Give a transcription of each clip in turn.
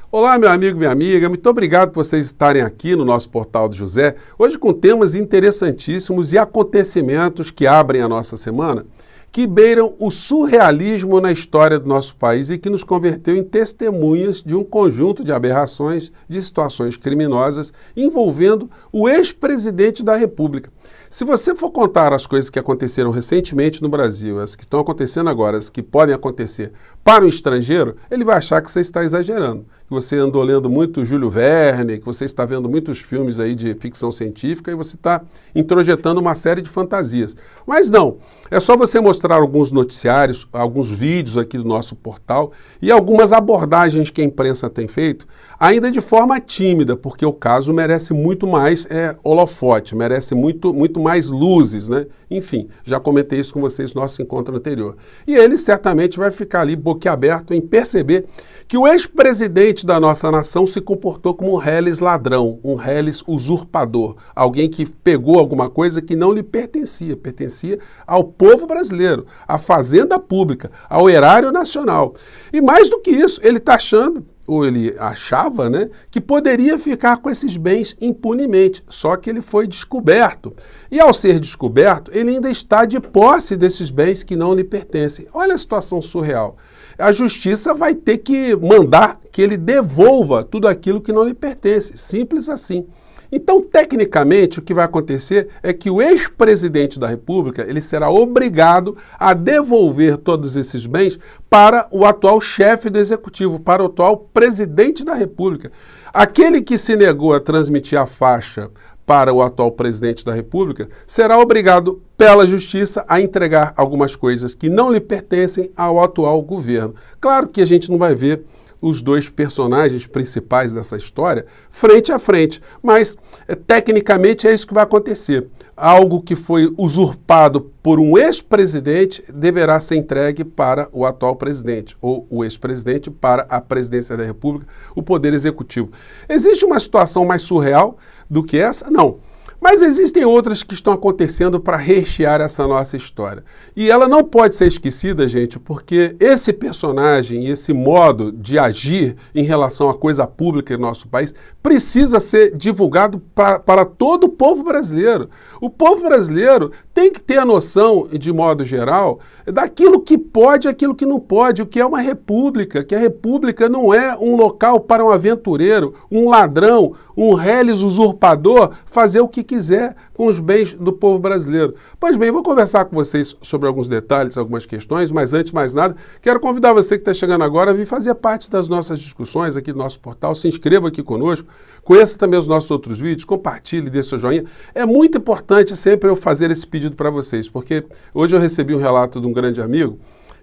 Olá, meu amigo, minha amiga, muito obrigado por vocês estarem aqui no nosso Portal do José, hoje com temas interessantíssimos e acontecimentos que abrem a nossa semana, que beiram o surrealismo na história do nosso país e que nos converteu em testemunhas de um conjunto de aberrações, de situações criminosas envolvendo o ex-presidente da República. Se você for contar as coisas que aconteceram recentemente no Brasil, as que estão acontecendo agora, as que podem acontecer para o estrangeiro, ele vai achar que você está exagerando, que você andou lendo muito Júlio Verne, que você está vendo muitos filmes aí de ficção científica e você está introjetando uma série de fantasias. Mas não, é só você mostrar alguns noticiários, alguns vídeos aqui do nosso portal e algumas abordagens que a imprensa tem feito, ainda de forma tímida, porque o caso merece muito mais holofote, merece muito mais luzes, né? Enfim, já comentei isso com vocês no nosso encontro anterior. E ele certamente vai ficar ali boquiaberto em perceber que o ex-presidente da nossa nação se comportou como um reles ladrão, um reles usurpador, alguém que pegou alguma coisa que não lhe pertencia, pertencia ao povo brasileiro, à fazenda pública, ao erário nacional. E mais do que isso, ele está achando, ou ele achava, né, que poderia ficar com esses bens impunemente, só que ele foi descoberto. E ao ser descoberto, ele ainda está de posse desses bens que não lhe pertencem. Olha a situação surreal. A justiça vai ter que mandar que ele devolva tudo aquilo que não lhe pertence, simples assim. Então, tecnicamente, o que vai acontecer é que o ex-presidente da República ele será obrigado a devolver todos esses bens para o atual chefe do Executivo, para o atual presidente da República. Aquele que se negou a transmitir a faixa para o atual presidente da República será obrigado pela Justiça a entregar algumas coisas que não lhe pertencem ao atual governo. Claro que a gente não vai ver os dois personagens principais dessa história frente a frente, mas tecnicamente é isso que vai acontecer. Algo que foi usurpado por um ex-presidente deverá ser entregue para o atual presidente, ou o ex-presidente para a presidência da República, o Poder Executivo. Existe uma situação mais surreal do que essa? Não. Mas existem outras que estão acontecendo para rechear essa nossa história. E ela não pode ser esquecida, gente, porque esse personagem, esse modo de agir em relação à coisa pública em nosso país precisa ser divulgado para todo o povo brasileiro. O povo brasileiro tem que ter a noção, de modo geral, daquilo que pode e aquilo que não pode, o que é uma república, que a república não é um local para um aventureiro, um ladrão, um reles usurpador fazer o que quiser com os bens do povo brasileiro. Pois bem, vou conversar com vocês sobre alguns detalhes, algumas questões, mas antes de mais nada, quero convidar você que está chegando agora a vir fazer parte das nossas discussões aqui do nosso portal, se inscreva aqui conosco, conheça também os nossos outros vídeos, compartilhe, dê seu joinha. É muito importante sempre eu fazer esse pedido para vocês, porque hoje eu recebi um relato de um grande amigo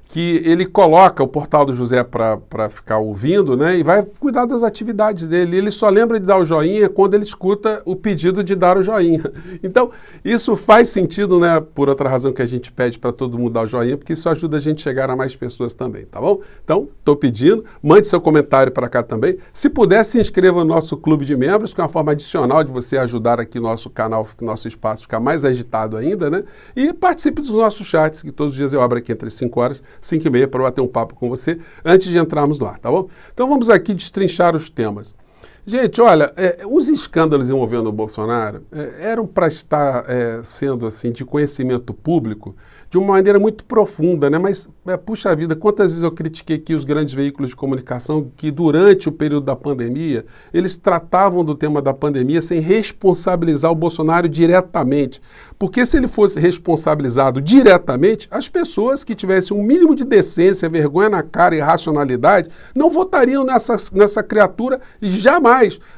que ele coloca o Portal do José para ficar ouvindo, né, e vai cuidar das atividades dele. Ele só lembra de dar o joinha quando ele escuta o pedido de dar o joinha. Então, isso faz sentido, né, por outra razão que a gente pede para todo mundo dar o joinha, porque isso ajuda a gente a chegar a mais pessoas também, tá bom? Então, estou pedindo, mande seu comentário para cá também. Se puder, se inscreva no nosso clube de membros, que é uma forma adicional de você ajudar aqui nosso canal, nosso espaço ficar mais agitado ainda, né? E participe dos nossos chats, que todos os dias eu abro aqui entre 5 horas 5h30 para bater um papo com você antes de entrarmos lá, tá bom? Então vamos aqui destrinchar os temas. Gente, olha, os escândalos envolvendo o Bolsonaro eram para estar sendo assim de conhecimento público de uma maneira muito profunda, né? Mas, puxa vida, quantas vezes eu critiquei aqui os grandes veículos de comunicação que durante o período da pandemia, eles tratavam do tema da pandemia sem responsabilizar o Bolsonaro diretamente. Porque se ele fosse responsabilizado diretamente, as pessoas que tivessem um mínimo de decência, vergonha na cara e racionalidade não votariam nessa criatura jamais.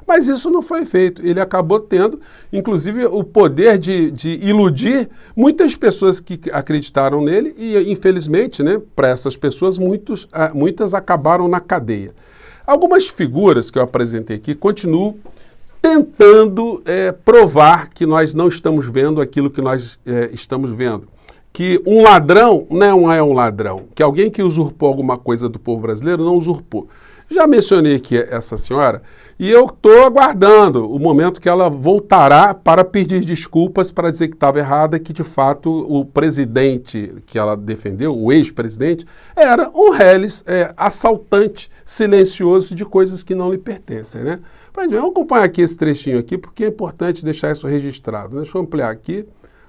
Mas isso não foi feito. Ele acabou tendo, inclusive, o poder de iludir muitas pessoas que acreditaram nele e, infelizmente, né, para essas pessoas, muitas acabaram na cadeia. Algumas figuras que eu apresentei aqui continuam tentando provar que nós não estamos vendo aquilo que nós estamos vendo. Que um ladrão não é um ladrão, que alguém que usurpou alguma coisa do povo brasileiro não usurpou. Já mencionei aqui essa senhora e eu estou aguardando o momento que ela voltará para pedir desculpas, para dizer que estava errada, que de fato o presidente que ela defendeu, o ex-presidente, era um reles assaltante, silencioso de coisas que não lhe pertencem, né? Vamos acompanhar aqui esse trechinho aqui, porque é importante deixar isso registrado. Deixa eu ampliar aqui,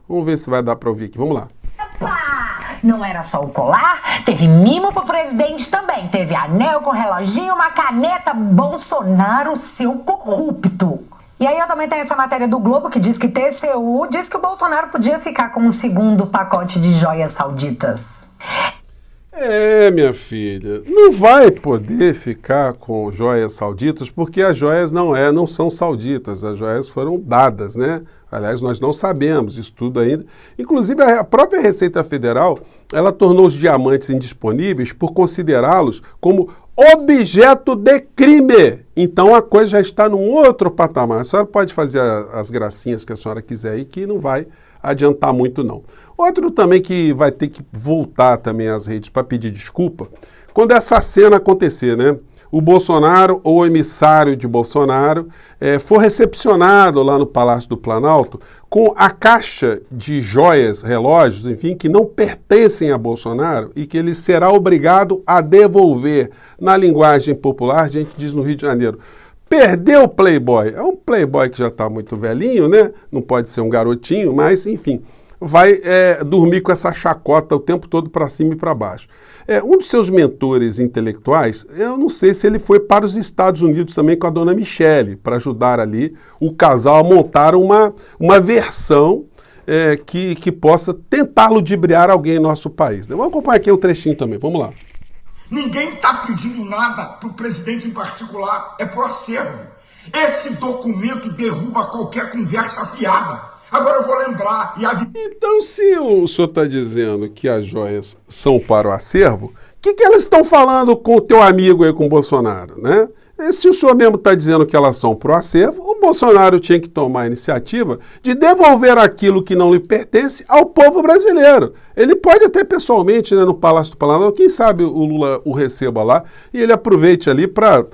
vamos ver se vai dar para ouvir aqui. Vamos lá. Não era só o colar, teve mimo pro presidente também. Teve anel com reloginho, uma caneta. Bolsonaro, seu corrupto. E aí eu também tenho essa matéria do Globo que diz que TCU diz que o Bolsonaro podia ficar com um segundo pacote de joias sauditas. Minha filha, não vai poder ficar com joias sauditas porque as joias não são sauditas, as joias foram dadas, né? Aliás, nós não sabemos isso tudo ainda. Inclusive, a própria Receita Federal, ela tornou os diamantes indisponíveis por considerá-los como objeto de crime. Então, a coisa já está num outro patamar. A senhora pode fazer as gracinhas que a senhora quiser aí, que não vai adiantar muito, não. Outro também que vai ter que voltar também às redes para pedir desculpa, quando essa cena acontecer, né? O Bolsonaro ou o emissário de Bolsonaro for recepcionado lá no Palácio do Planalto com a caixa de joias, relógios, enfim, que não pertencem a Bolsonaro e que ele será obrigado a devolver. Na linguagem popular, a gente diz no Rio de Janeiro, perdeu o Playboy. É um Playboy que já está muito velhinho, né? Não pode ser um garotinho, mas, enfim, vai dormir com essa chacota o tempo todo para cima e para baixo. Um dos seus mentores intelectuais, eu não sei se ele foi para os Estados Unidos também com a dona Michele, para ajudar ali o casal a montar uma versão que possa tentar ludibriar alguém em nosso país. Vamos acompanhar aqui um trechinho também, vamos lá. Ninguém está pedindo nada para o presidente em particular, é pro acervo. Esse documento derruba qualquer conversa fiada. Agora eu vou lembrar Então, se o senhor está dizendo que as joias são para o acervo, o que elas estão falando com o teu amigo aí, com o Bolsonaro, né? Se o senhor mesmo está dizendo que elas são para o acervo, o Bolsonaro tinha que tomar a iniciativa de devolver aquilo que não lhe pertence ao povo brasileiro. Ele pode até pessoalmente, né, no Palácio do Planalto, quem sabe o Lula o receba lá e ele aproveite ali para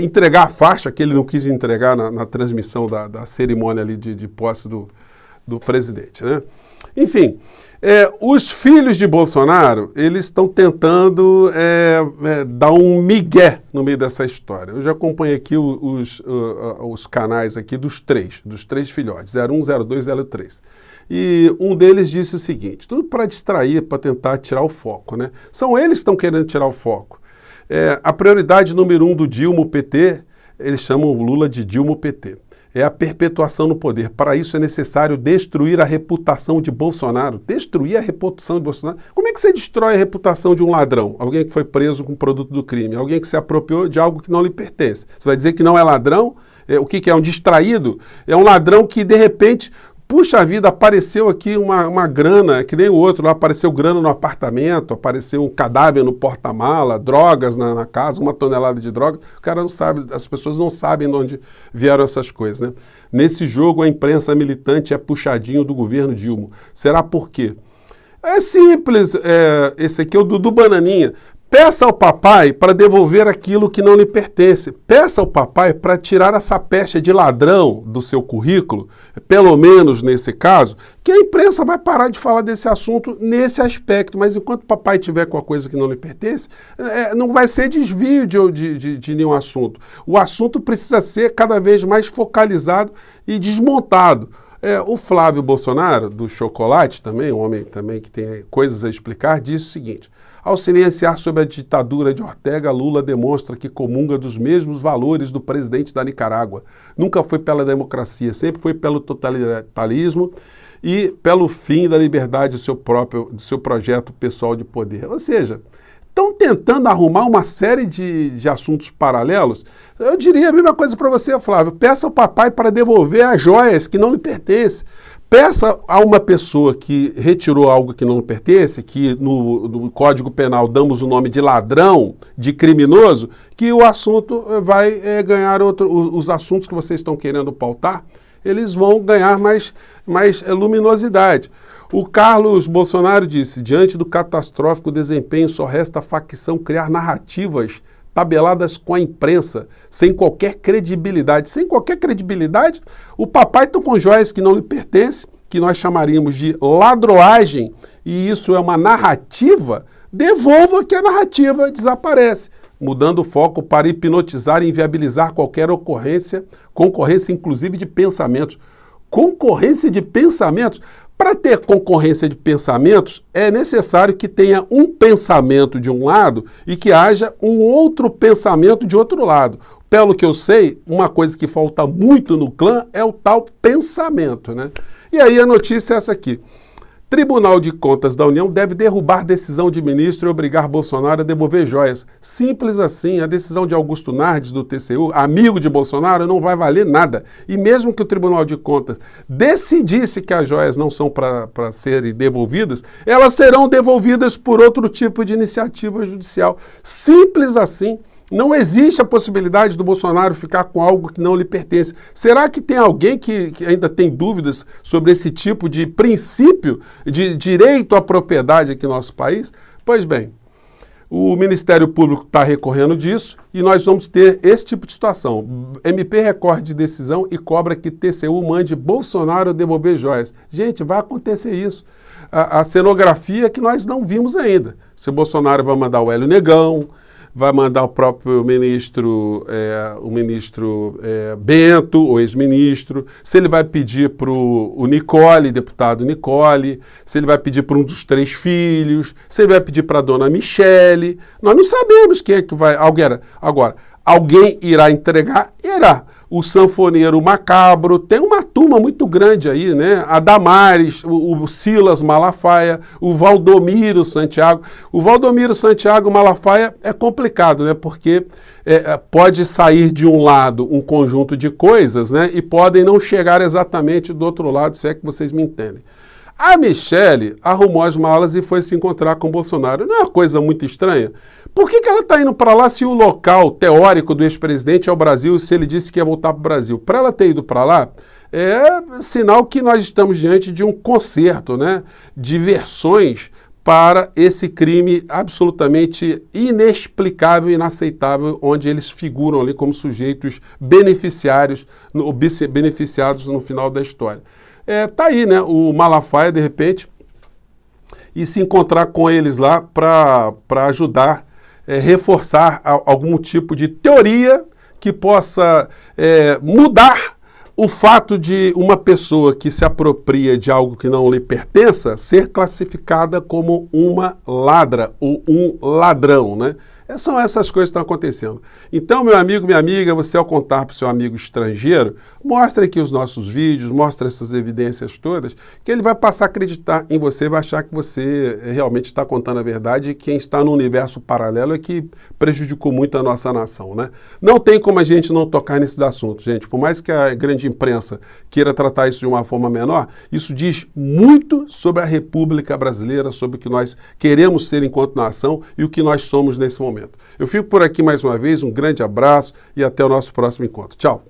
entregar a faixa que ele não quis entregar na transmissão da cerimônia ali de posse do presidente, né? Enfim, os filhos de Bolsonaro, eles estão tentando dar um migué no meio dessa história. Eu já acompanhei aqui os canais aqui dos três filhotes, 01, 02, 03. E um deles disse o seguinte, tudo para distrair, para tentar tirar o foco, né? São eles que estão querendo tirar o foco. A prioridade número 1 do Dilma, o PT, eles chamam o Lula de Dilma, o PT. É a perpetuação no poder. Para isso é necessário destruir a reputação de Bolsonaro. Destruir a reputação de Bolsonaro? Como é que você destrói a reputação de um ladrão? Alguém que foi preso com produto do crime. Alguém que se apropriou de algo que não lhe pertence. Você vai dizer que não é ladrão? O que é? Um distraído? É um ladrão que, de repente, puxa vida, apareceu aqui uma grana, que nem o outro, lá apareceu grana no apartamento, apareceu um cadáver no porta-mala, drogas na casa, 1 tonelada de drogas. O cara não sabe, as pessoas não sabem de onde vieram essas coisas, né? Nesse jogo, a imprensa militante é puxadinho do governo Dilma. Será por quê? É simples, esse aqui é o Dudu Bananinha. Peça ao papai para devolver aquilo que não lhe pertence. Peça ao papai para tirar essa pecha de ladrão do seu currículo, pelo menos nesse caso, que a imprensa vai parar de falar desse assunto nesse aspecto. Mas enquanto o papai tiver com a coisa que não lhe pertence, não vai ser desvio de nenhum assunto. O assunto precisa ser cada vez mais focalizado e desmontado. O Flávio Bolsonaro, do chocolate também, um homem também que tem coisas a explicar, disse o seguinte: ao silenciar sobre a ditadura de Ortega, Lula demonstra que comunga dos mesmos valores do presidente da Nicarágua. Nunca foi pela democracia, sempre foi pelo totalitarismo e pelo fim da liberdade do seu projeto pessoal de poder. Ou seja, estão tentando arrumar uma série de assuntos paralelos. Eu diria a mesma coisa para você, Flávio. Peça ao papai para devolver as joias que não lhe pertencem. Peça a uma pessoa que retirou algo que não lhe pertence, que no Código Penal damos o nome de ladrão, de criminoso, que o assunto vai ganhar os assuntos que vocês estão querendo pautar, eles vão ganhar mais luminosidade. O Carlos Bolsonaro disse, diante do catastrófico desempenho, só resta a facção criar narrativas tabeladas com a imprensa, sem qualquer credibilidade. Sem qualquer credibilidade, o papai está com joias que não lhe pertencem, que nós chamaríamos de ladroagem, e isso é uma narrativa, devolva que a narrativa desaparece, mudando o foco para hipnotizar e inviabilizar qualquer concorrência inclusive de pensamentos. Concorrência de pensamentos? Para ter concorrência de pensamentos, é necessário que tenha um pensamento de um lado e que haja um outro pensamento de outro lado. Pelo que eu sei, uma coisa que falta muito no clã é o tal pensamento, né? E aí a notícia é essa aqui. Tribunal de Contas da União deve derrubar decisão de ministro e obrigar Bolsonaro a devolver joias. Simples assim, a decisão de Augusto Nardes, do TCU, amigo de Bolsonaro, não vai valer nada. E mesmo que o Tribunal de Contas decidisse que as joias não são para serem devolvidas, elas serão devolvidas por outro tipo de iniciativa judicial. Simples assim. Não existe a possibilidade do Bolsonaro ficar com algo que não lhe pertence. Será que tem alguém que ainda tem dúvidas sobre esse tipo de princípio de direito à propriedade aqui no nosso país? Pois bem, o Ministério Público está recorrendo disso e nós vamos ter esse tipo de situação. MP recorre de decisão e cobra que TCU mande Bolsonaro devolver joias. Gente, vai acontecer isso. A cenografia que nós não vimos ainda. Se o Bolsonaro vai mandar o Hélio Negão, vai mandar o próprio ministro, Bento, o ex-ministro, se ele vai pedir para o Nicole, deputado Nicole, se ele vai pedir para um dos 3 filhos, se ele vai pedir para a dona Michele. Nós não sabemos quem é que vai. Agora, alguém irá entregar? Irá. O sanfoneiro Macabro, tem uma turma muito grande aí, né? A Damares, o Silas Malafaia, o Valdomiro Santiago. O Valdomiro Santiago Malafaia é complicado, né? Porque pode sair de um lado um conjunto de coisas, né? E podem não chegar exatamente do outro lado, se é que vocês me entendem. A Michele arrumou as malas e foi se encontrar com o Bolsonaro. Não é uma coisa muito estranha? Por que ela está indo para lá se o local teórico do ex-presidente é o Brasil e se ele disse que ia voltar para o Brasil? Para ela ter ido para lá, é sinal que nós estamos diante de um concerto, né, de versões para esse crime absolutamente inexplicável e inaceitável, onde eles figuram ali como sujeitos beneficiados no final da história. Tá aí, né, o Malafaia, de repente, e se encontrar com eles lá para ajudar, reforçar algum tipo de teoria que possa mudar o fato de uma pessoa que se apropria de algo que não lhe pertença ser classificada como uma ladra ou um ladrão, né? São essas coisas que estão acontecendo. Então, meu amigo, minha amiga, você ao contar para o seu amigo estrangeiro, mostre aqui os nossos vídeos, mostre essas evidências todas, que ele vai passar a acreditar em você, vai achar que você realmente está contando a verdade e quem está no universo paralelo é que prejudicou muito a nossa nação, né? Não tem como a gente não tocar nesses assuntos, gente. Por mais que a grande imprensa queira tratar isso de uma forma menor, isso diz muito sobre a República Brasileira, sobre o que nós queremos ser enquanto nação e o que nós somos nesse momento. Eu fico por aqui mais uma vez, um grande abraço e até o nosso próximo encontro. Tchau!